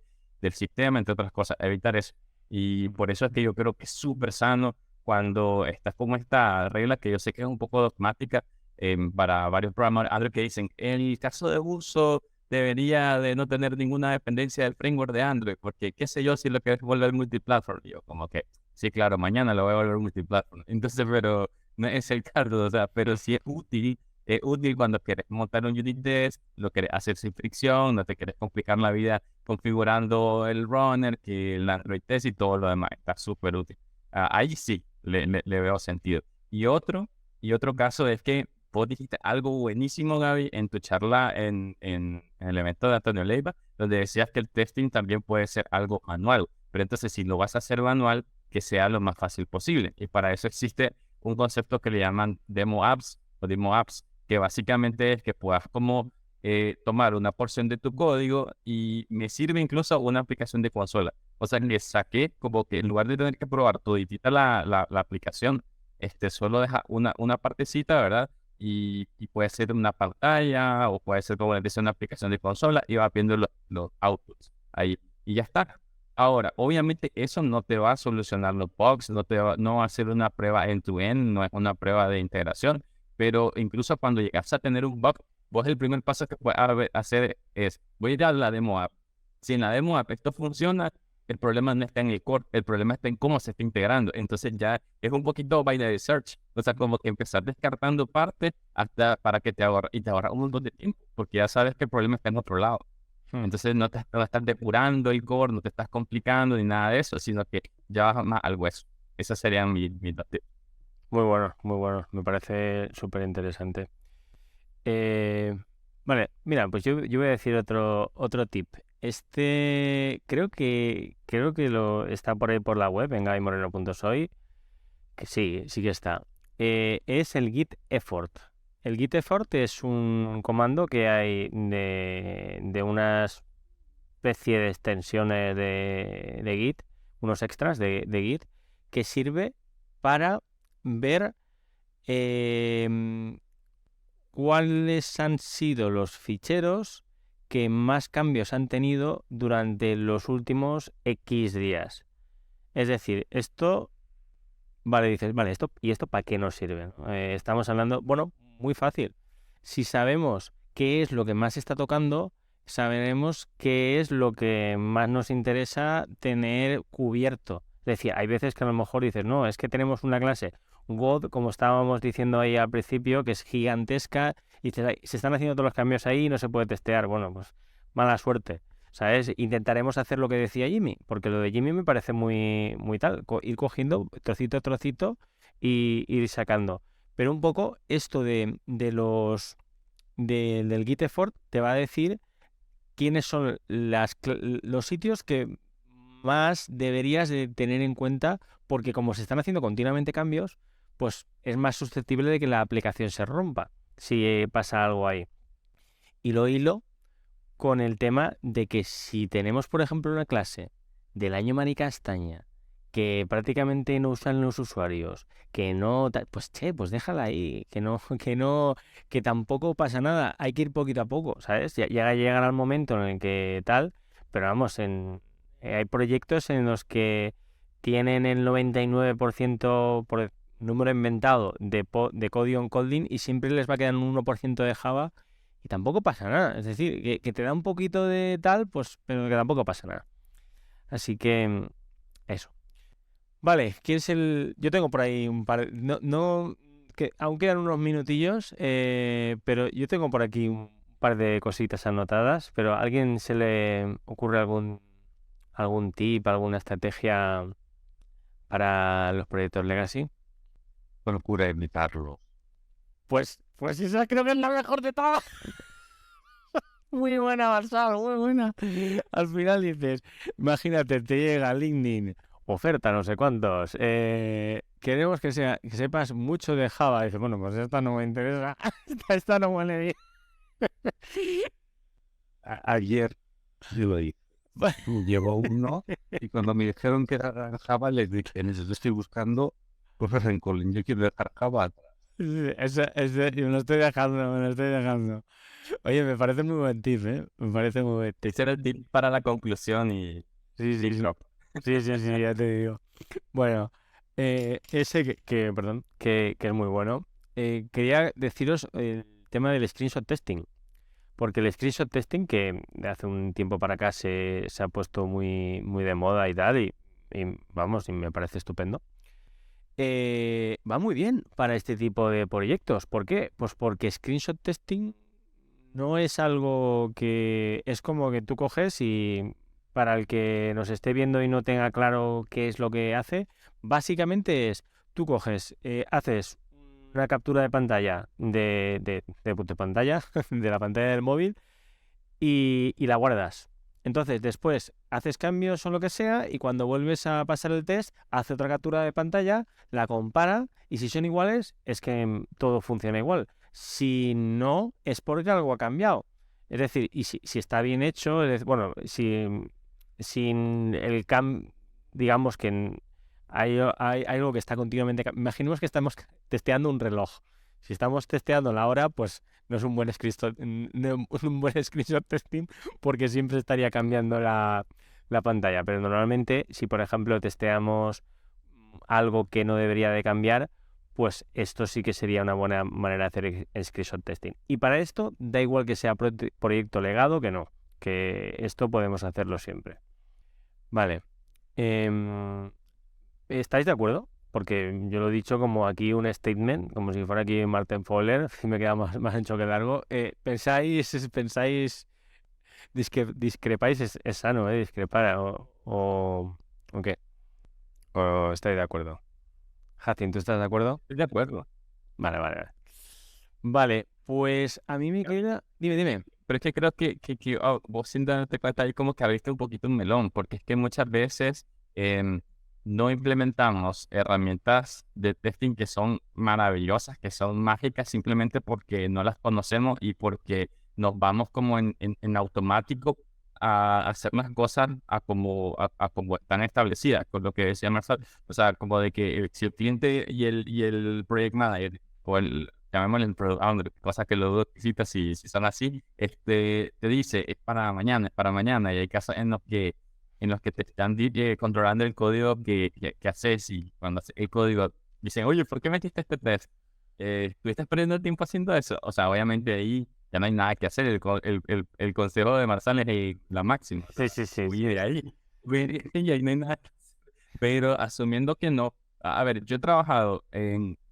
sistema, entre otras cosas. Evitar eso. Y por eso es que yo creo que es súper sano cuando estás con esta regla que yo sé que es un poco dogmática, para varios programadores Android que dicen, el caso de uso debería de no tener ninguna dependencia del framework de Android, porque qué sé yo si lo quieres volver multiplatform. Y yo como que, sí, claro, mañana lo voy a volver multiplatform. Entonces, pero no es el caso, o sea, pero sí es útil cuando quieres montar un unit test, lo quieres hacer sin fricción, no te quieres complicar la vida configurando el runner, que el Android test y todo lo demás. Está súper útil. Ahí sí le veo sentido. Y otro caso es que vos dijiste algo buenísimo, Gaby, en tu charla en el evento de Antonio Leiva, donde decías que el testing también puede ser algo manual. Pero entonces, si lo vas a hacer manual, que sea lo más fácil posible. Y para eso existe un concepto que le llaman demo apps o demo apps, que básicamente es que puedas como tomar una porción de tu código y me sirve incluso una aplicación de consola. O sea, que saqué como que en lugar de tener que probar toditita la aplicación, solo deja una partecita, ¿verdad? Y puede ser una pantalla o puede ser como les dice una aplicación de consola y va viendo los outputs ahí y ya está. Ahora, obviamente eso no te va a solucionar los bugs, no va a ser una prueba end-to-end, no es una prueba de integración, pero incluso cuando llegas a tener un bug, vos el primer paso que puedes hacer es, voy a ir a la demo app. Si en la demo app esto funciona, el problema no está en el core, el problema está en cómo se está integrando. Entonces ya es un poquito binary search. O sea, como que empezar descartando partes hasta para que te ahorra un montón de tiempo, porque ya sabes que el problema está en otro lado. Entonces no estás depurando el core, no te estás complicando ni nada de eso, sino que ya vas más al hueso. Esas serían mis tips. Muy bueno. Me parece súper interesante. Vale, mira, pues yo voy a decir otro tip. Creo que lo está por ahí por la web, en gaimoreno.soy, que sí que está. Es el git effort. El git effort es un comando que hay de una especie de extensiones de Git, unos extras de Git, que sirve para ver cuáles han sido los ficheros que más cambios han tenido durante los últimos X días. Es decir, esto, vale, dices, vale, ¿esto para qué nos sirve? Estamos hablando, bueno, muy fácil. Si sabemos qué es lo que más está tocando, sabremos qué es lo que más nos interesa tener cubierto. Es decir, hay veces que a lo mejor dices, no, es que tenemos una clase God, como estábamos diciendo ahí al principio, que es gigantesca, y dices, "Ay, se están haciendo todos los cambios ahí y no se puede testear". Bueno, pues mala suerte. ¿Sabes? Intentaremos hacer lo que decía Jimmy, porque lo de Jimmy me parece muy, muy tal, ir cogiendo trocito a trocito y ir sacando. Pero un poco esto del Git effort te va a decir quiénes son los sitios que más deberías de tener en cuenta, porque como se están haciendo continuamente cambios, pues es más susceptible de que la aplicación se rompa si pasa algo ahí. Y lo hilo con el tema de que si tenemos, por ejemplo, una clase del año Maricastaña que prácticamente no usan los usuarios, que no, pues pues déjala ahí, que no, que tampoco pasa nada, hay que ir poquito a poco, ¿sabes? Ya llegará el momento en el que tal, pero vamos, hay proyectos en los que tienen el 99% por número inventado de código encoding y siempre les va a quedar un 1% de Java y tampoco pasa nada. Es decir, que te da un poquito de tal, pues, pero que tampoco pasa nada. Así que eso. Vale, ¿quién es el...? Yo tengo por ahí un par... No, que aún quedan unos minutillos, pero yo tengo por aquí un par de cositas anotadas, pero ¿a alguien se le ocurre algún tip, alguna estrategia para los proyectos Legacy? Procura imitarlo. Pues esa creo que es la mejor de todas. Muy buena, Marcelo, muy buena. Al final dices, imagínate, te llega LinkedIn, oferta no sé cuántos, queremos que sepas mucho de Java. Dices, bueno, pues esta no me interesa, esta no huele bien. Ayer yo lo hice. Llegó uno y cuando me dijeron que era Java les dije, estoy buscando cosas en Kotlin, yo quiero dejar Java atrás. Yo me lo estoy dejando. Oye, me parece muy buen tip, ¿eh? Me parece muy buen tip. Ese era el tip para la conclusión y Sí, ya te digo. Bueno, ese perdón, que es muy bueno. Quería deciros el tema del screenshot testing. Porque el screenshot testing, que de hace un tiempo para acá se ha puesto muy, muy de moda y tal, y vamos, y me parece estupendo. Va muy bien para este tipo de proyectos. ¿Por qué? Pues porque screenshot testing no es algo que es como que tú coges y para el que nos esté viendo y no tenga claro qué es lo que hace, básicamente es tú coges, haces una captura de pantalla de pantalla, de la pantalla del móvil y la guardas. Entonces, después haces cambios o lo que sea y cuando vuelves a pasar el test, hace otra captura de pantalla, la compara y si son iguales, es que todo funciona igual. Si no, es porque algo ha cambiado. Es decir, y si está bien hecho, bueno, si sin el digamos que hay algo que está continuamente... Imaginemos que estamos testeando un reloj. Si estamos testeando la hora, pues no es un buen screenshot, no es un buen screenshot testing porque siempre estaría cambiando la pantalla. Pero normalmente, si por ejemplo testeamos algo que no debería de cambiar, pues esto sí que sería una buena manera de hacer screenshot testing. Y para esto, da igual que sea proyecto legado que no, que esto podemos hacerlo siempre. Vale. ¿Estáis de acuerdo? Porque yo lo he dicho como aquí un statement, como si fuera aquí Martin Fowler, y me queda más ancho que largo. ¿Pensáis, discrepáis? Es sano, discrepar, o qué? ¿O estáis de acuerdo? Hacin, ¿tú estás de acuerdo? estoy de acuerdo. Vale. Vale, pues a mí me queda... Dime. Pero es que creo que vos sin darte cuenta ahí como que abriste un poquito un melón, porque es que muchas veces no implementamos herramientas de testing que son maravillosas, que son mágicas, simplemente porque no las conocemos y porque nos vamos como en automático a hacer las cosas a como están establecidas, con lo que decía Marcel. O sea, como de que si el cliente y el project manager o llamémosle el product owner, cosas que luego visitas si son así, te dice es para mañana, y hay casos en los que te están controlando el código que haces, y cuando haces el código dicen, oye, ¿por qué metiste este test? ¿Estuviste perdiendo tiempo haciendo eso? O sea, obviamente ahí ya no hay nada que hacer. El consejo de Marzal es la máxima. Sí. Huye de ahí. Huye de ahí, no hay nada que hacer. Pero asumiendo que no. A ver, yo he trabajado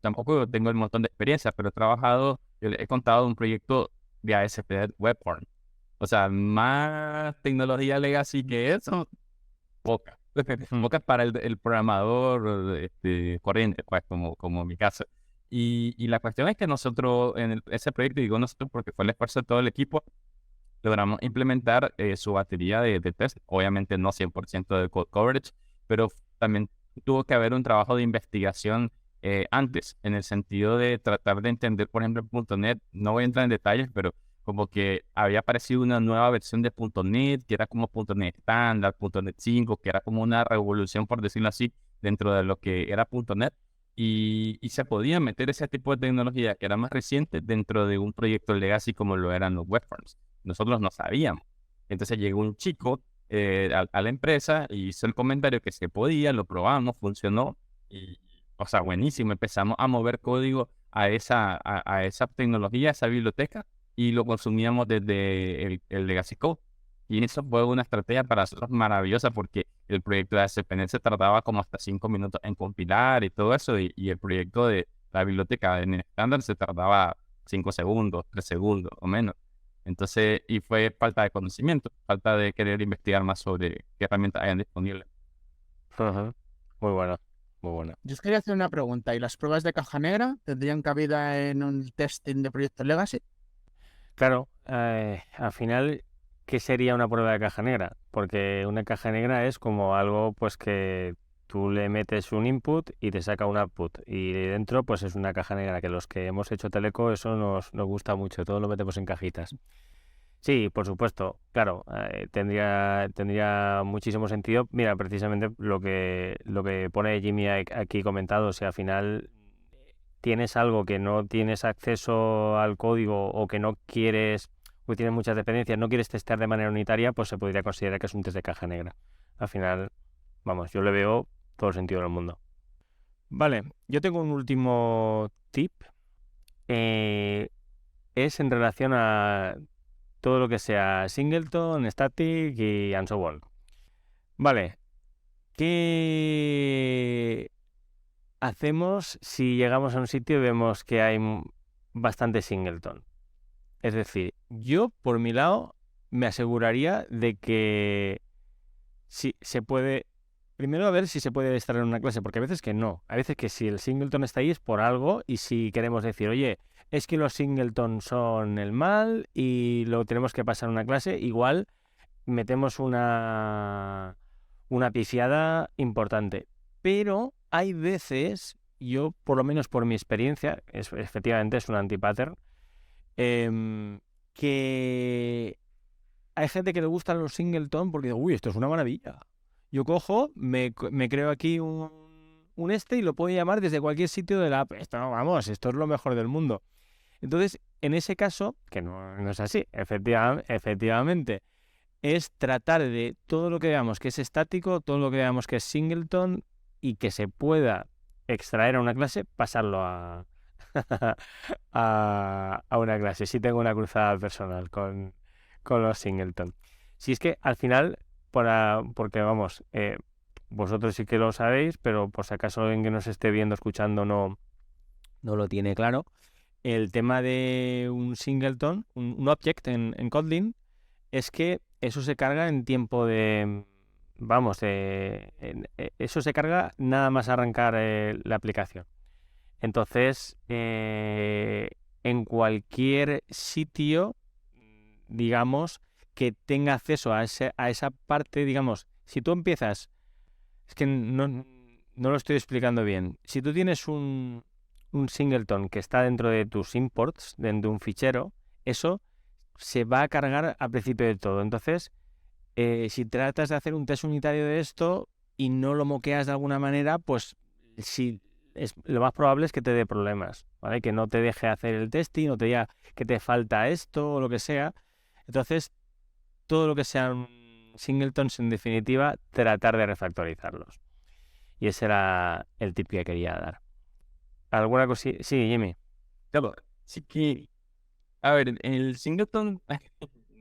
tampoco tengo el montón de experiencia, pero yo les he contado un proyecto de ASP.NET Web Form. O sea, más tecnología legacy que eso, poca. Poca para el programador corriente, pues, como mi caso. Y la cuestión es que nosotros, ese proyecto, digo nosotros porque fue el esfuerzo de todo el equipo, logramos implementar su batería de test. Obviamente no 100% de code coverage, pero también tuvo que haber un trabajo de investigación antes, en el sentido de tratar de entender, por ejemplo, .NET. No voy a entrar en detalles, pero como que había aparecido una nueva versión de .NET, que era como .NET estándar, .NET 5, que era como una revolución, por decirlo así, dentro de lo que era .NET. Y se podía meter ese tipo de tecnología que era más reciente dentro de un proyecto legacy como lo eran los webforms. Nosotros no sabíamos. Entonces llegó un chico a la empresa y hizo el comentario que se podía, lo probamos, funcionó. Y, o sea, buenísimo. Empezamos a mover código a esa tecnología, a esa biblioteca, y lo consumíamos desde el Legacy Code. Y eso fue una estrategia para nosotros maravillosa porque el proyecto de ASP.NET se tardaba como hasta 5 minutos en compilar y todo eso, y el proyecto de la biblioteca en estándar se tardaba 5 segundos, 3 segundos o menos. Entonces, y fue falta de conocimiento, falta de querer investigar más sobre qué herramientas hayan disponibles. Ajá. Muy bueno. Yo os quería hacer una pregunta. ¿Y las pruebas de caja negra tendrían cabida en un testing de proyectos legacy? Claro, al final, ¿qué sería una prueba de caja negra? Porque una caja negra es como algo pues que tú le metes un input y te saca un output. Y dentro pues es una caja negra, que los que hemos hecho teleco eso nos gusta mucho, todo lo metemos en cajitas. Sí, por supuesto, claro, tendría muchísimo sentido. Mira, precisamente lo que pone Jimmy aquí comentado, si al final tienes algo que no tienes acceso al código o que no quieres, o tienes muchas dependencias, no quieres testear de manera unitaria, pues se podría considerar que es un test de caja negra. Al final, vamos, yo le veo todo el sentido del mundo. Vale, yo tengo un último tip. Es en relación a todo lo que sea singleton, static y and so on. Vale, ¿qué hacemos si llegamos a un sitio y vemos que hay bastante singleton? Es decir, yo por mi lado me aseguraría de que si se puede, primero a ver si se puede estar en una clase, porque a veces que no, a veces que si el singleton está ahí es por algo, y si queremos decir, oye, es que los singleton son el mal y lo tenemos que pasar en una clase, igual metemos una pifiada importante. Pero hay veces, yo por lo menos por mi experiencia, efectivamente es un anti-pattern, que hay gente que le gustan los singleton porque digo, uy, esto es una maravilla. Yo cojo, me creo aquí un y lo puedo llamar desde cualquier sitio de la app. Esto, vamos, esto es lo mejor del mundo. Entonces, en ese caso, que no es así, efectivamente, es tratar de todo lo que veamos que es estático, todo lo que veamos que es singleton y que se pueda extraer a una clase, pasarlo a una clase. Sí tengo una cruzada personal con los singleton. Si es que al final, porque vamos, vosotros sí que lo sabéis, pero por si acaso alguien que nos esté viendo, escuchando, no lo tiene claro, el tema de un singleton, un object en Kotlin, es que eso se carga en tiempo de, vamos, eso se carga nada más arrancar la aplicación. Entonces, en cualquier sitio, digamos, que tenga acceso a esa parte, digamos, si tú empiezas, es que no lo estoy explicando bien, si tú tienes un singleton que está dentro de tus imports, dentro de un fichero, eso se va a cargar al principio de todo. Entonces, si tratas de hacer un test unitario de esto y no lo moqueas de alguna manera, pues lo más probable es que te dé problemas, ¿vale? Que no te deje hacer el testing o te diga que te falta esto o lo que sea. Entonces, todo lo que sean singletons, en definitiva, tratar de refactorizarlos. Y ese era el tip que quería dar. ¿Alguna cosita? Sí, Jimmy. Claro, sí que A ver, el singleton,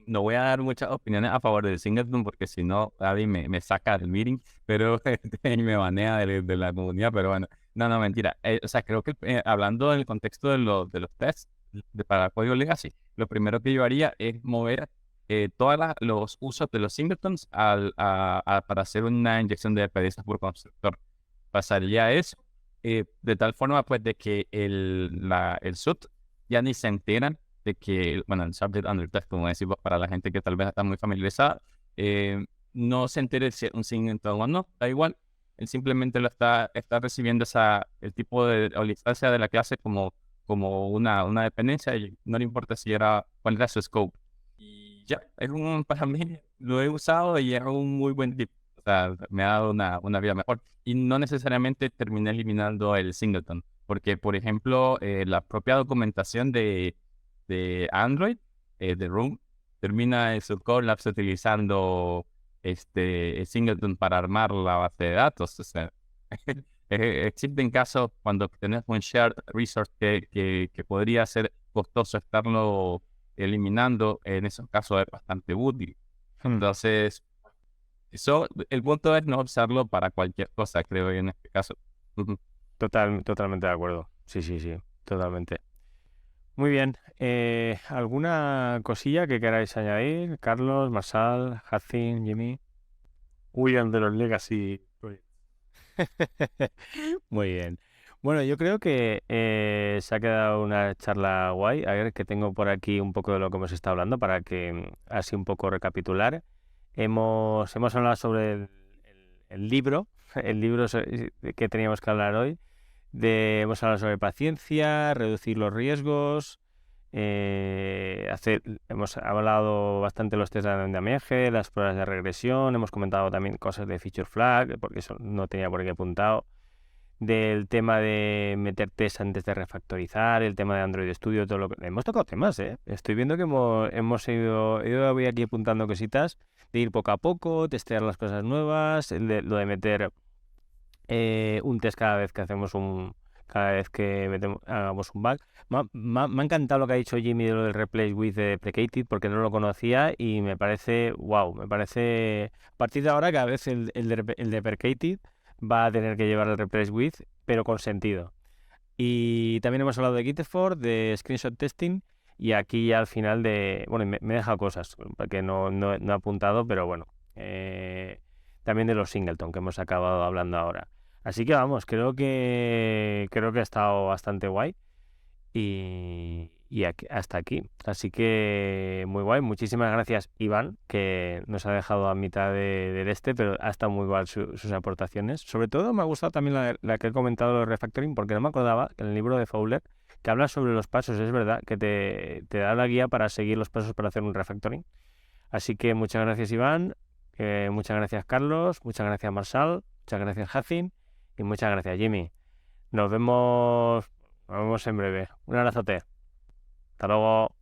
no voy a dar muchas opiniones a favor del singleton porque si no, David me saca del meeting, pero y me banea de la comunidad, pero bueno, no, mentira. O sea, creo que hablando en el contexto de los tests para código legacy, lo primero que yo haría es mover todos los usos de los singletons para hacer una inyección de DPDs por constructor. Pasaría a eso, de tal forma pues de que el SUT ya ni se enteran de que, bueno, el subject under test, como decimos, para la gente que tal vez está muy familiarizada, no se entere si es un singleton o no, da igual, él simplemente está recibiendo el tipo o la instancia de la clase como una dependencia y no le importa cuál era su scope. Y ya, para mí lo he usado y es un muy buen tip. O sea, me ha dado una vida mejor. Y no necesariamente terminé eliminando el singleton, porque, por ejemplo, la propia documentación de Android, de Room, termina en su collapse utilizando singleton para armar la base de datos. O sea, existen casos cuando tenés un shared resource que podría ser costoso estarlo eliminando, en esos casos es bastante útil. Entonces, el punto es no usarlo para cualquier cosa, creo yo, en este caso. Totalmente de acuerdo. Sí, totalmente. Muy bien. ¿Alguna cosilla que queráis añadir? Carlos, Marsal, Hacin, Jimmy. Huyan de los legacy projects. Muy bien. Bueno, yo creo que se ha quedado una charla guay. A ver, que tengo por aquí un poco de lo que hemos estado hablando para que así un poco recapitular. Hemos hablado sobre el libro, que teníamos que hablar hoy. Hemos hablado sobre paciencia, reducir los riesgos, hemos hablado bastante de los test de andamiaje, las pruebas de regresión, hemos comentado también cosas de feature flag, porque eso no tenía por qué apuntado, del tema de meter test antes de refactorizar, el tema de Android Studio, todo lo que... Hemos tocado temas, ¿eh? Estoy viendo que hemos ido... Yo voy aquí apuntando cositas, de ir poco a poco, testear las cosas nuevas, lo de meter un test cada vez que hagamos un bug. Me ha encantado lo que ha dicho Jimmy de lo del replace with deprecated, porque no lo conocía y me parece, wow, a partir de ahora cada vez el deprecated va a tener que llevar el replace with, pero con sentido. Y también hemos hablado de Giteford, de screenshot testing, y aquí ya al final bueno, me he dejado cosas, porque no he apuntado, pero bueno, también de los singleton que hemos acabado hablando ahora. Así que vamos, creo que ha estado bastante guay y hasta aquí. Así que muy guay. Muchísimas gracias, Iván, que nos ha dejado a mitad del pero ha estado muy guay sus aportaciones. Sobre todo me ha gustado también la que he comentado de refactoring, porque no me acordaba que en el libro de Fowler, que habla sobre los pasos, es verdad, que te da la guía para seguir los pasos para hacer un refactoring. Así que muchas gracias, Iván. Muchas gracias, Carlos. Muchas gracias, Marsal. Muchas gracias, Hacin. Y muchas gracias, Jimmy. Nos vemos en breve. Un abrazote. Hasta luego.